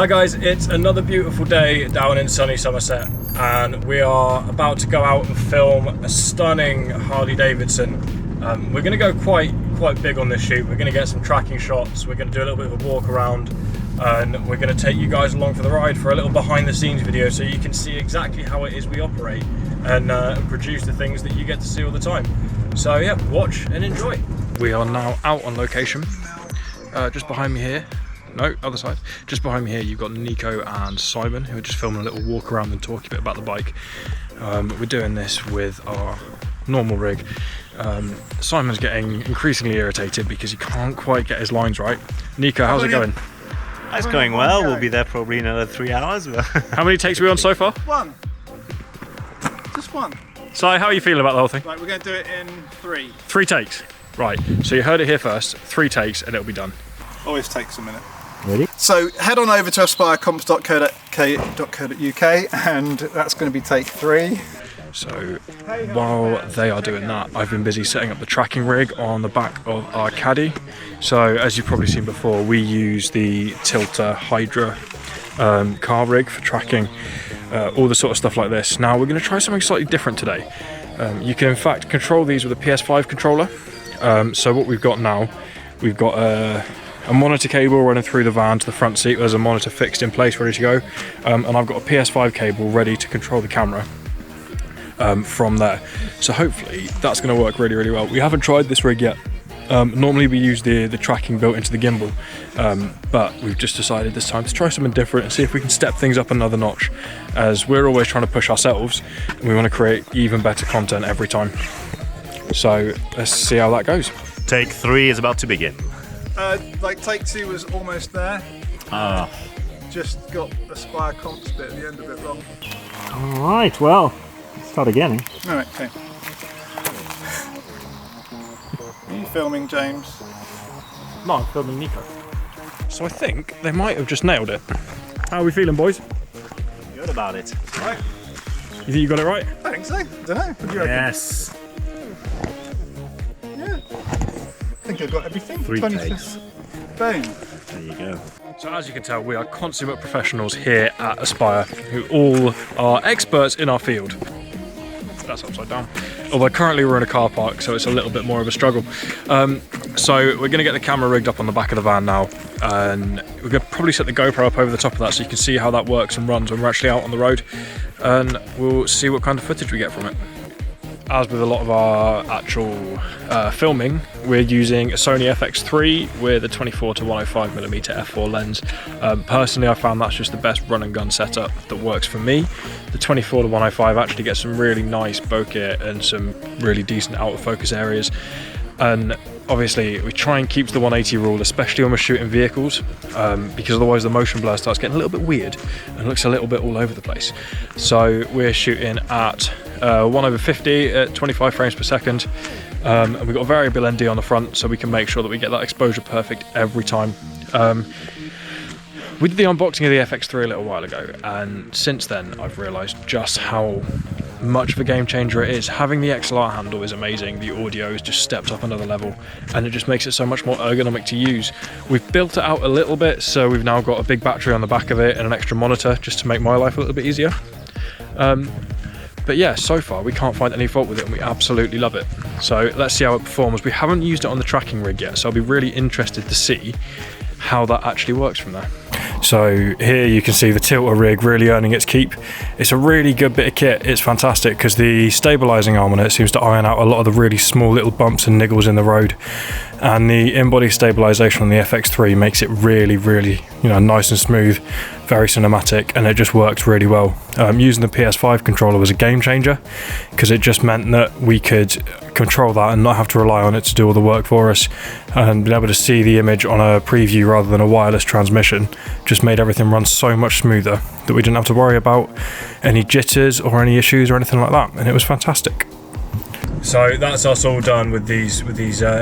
Hi guys, it's another beautiful day down in sunny Somerset and we are about to go out and film a stunning Harley Davidson. We're going to go quite big on this shoot. We're going to get some tracking shots, we're going to do a little bit of a walk around, and we're going to take you guys along for the ride for a little behind the scenes video so you can see exactly how it is we operate and produce the things that you get to see all the time. So yeah, watch and enjoy. We are now out on location. Just behind me here, no, other side. Just behind me here, you've got Nico and Simon, who are just filming a little walk around and talking a bit about the bike. We're doing this with our normal rig. Simon's getting increasingly irritated because he can't quite get his lines right. Nico, how's it going? It's going well. We'll be there probably in another 3 hours. How many takes are we on so far? One. Just one. Si, how are you feeling about the whole thing? Right, we're going to do it in 3. 3 takes. Right, so you heard it here first. 3 takes and it'll be done. Always takes a minute. Ready? So head on over to aspirecomps.co.uk and that's going to be take 3. So while they are doing that, I've been busy setting up the tracking rig on the back of our caddy. So as you've probably seen before, we use the Tilta Hydra car rig for tracking all the sort of stuff like this. Now we're going to try something slightly different today. You can in fact control these with a PS5 controller. So what we've got now, we've got a monitor cable running through the van to the front seat. There's a monitor fixed in place ready to go, and I've got a PS5 cable ready to control the camera from there. So hopefully that's going to work really well. We haven't tried this rig yet. Normally we use the tracking built into the gimbal, but we've just decided this time to try something different and see if we can step things up another notch, as we're always trying to push ourselves and we want to create even better content every time. So let's see how that goes. Take 3 is about to begin. Like take 2 was almost there. Just got Aspire Comps bit at the end a bit wrong. Alright, well, start again. Alright, okay. Are you filming, James? No, I'm filming Nico. So I think they might have just nailed it. How are we feeling, boys? Good about it. Right. You think you got it right? I think so. I don't know. What do you reckon? Yes. Yeah. I think I've got everything. 3 takes. Boom. There you go. So as you can tell, we are consummate professionals here at Aspire, who all are experts in our field. That's upside down. Although currently we're in a car park, so it's a little bit more of a struggle. So we're going to get the camera rigged up on the back of the van now, and we're going to probably set the GoPro up over the top of that so you can see how that works and runs when we're actually out on the road, and we'll see what kind of footage we get from it. As with a lot of our actual filming, we're using a Sony FX3 with a 24 to 105mm f4 lens. Personally, I found that's just the best run and gun setup that works for me. The 24 to 105 actually gets some really nice bokeh and some really decent out of focus areas. And obviously we try and keep the 180 rule, especially when we're shooting vehicles, because otherwise the motion blur starts getting a little bit weird and looks a little bit all over the place. So we're shooting at 1/50 at 25 frames per second, and we've got a variable ND on the front so we can make sure that we get that exposure perfect every time. We did the unboxing of the FX3 a little while ago, and since then I've realised just how much of a game changer it is. Having the XLR handle is amazing, the audio has just stepped up another level, and it just makes it so much more ergonomic to use. We've built it out a little bit, so we've now got a big battery on the back of it and an extra monitor just to make my life a little bit easier. But yeah, so far we can't find any fault with it and we absolutely love it. So let's see how it performs. We haven't used it on the tracking rig yet, so I'll be really interested to see how that actually works from there. So here you can see the Tilta rig really earning its keep. It's a really good bit of kit. It's fantastic because the stabilising arm on it seems to iron out a lot of the really small little bumps and niggles in the road, and the in-body stabilisation on the FX3 makes it really nice and smooth, very cinematic, and it just works really well. Using the PS5 controller was a game changer because it just meant that we could control that and not have to rely on it to do all the work for us, and being able to see the image on a preview rather than a wireless transmission just made everything run so much smoother that we didn't have to worry about any jitters or any issues or anything like that, and it was fantastic. So that's us all done with these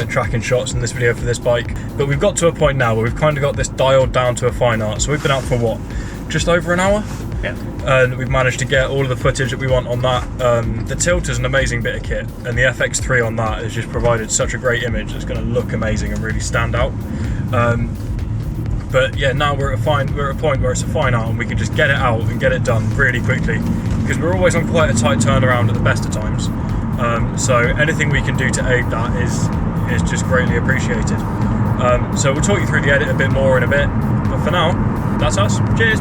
tracking shots in this video for this bike, but we've got to a point now where we've kind of got this dialed down to a fine art. So we've been out for what, just over an hour? Yeah. And we've managed to get all of the footage that we want on that. The Tilta's an amazing bit of kit, and the FX3 on that has just provided such a great image that's going to look amazing and really stand out. But yeah, now we're at a point where it's a fine art and we can just get it out and get it done really quickly, because we're always on quite a tight turnaround at the best of times. So anything we can do to aid that is just greatly appreciated. So we'll talk you through the edit a bit more in a bit, but for now, that's us. Cheers.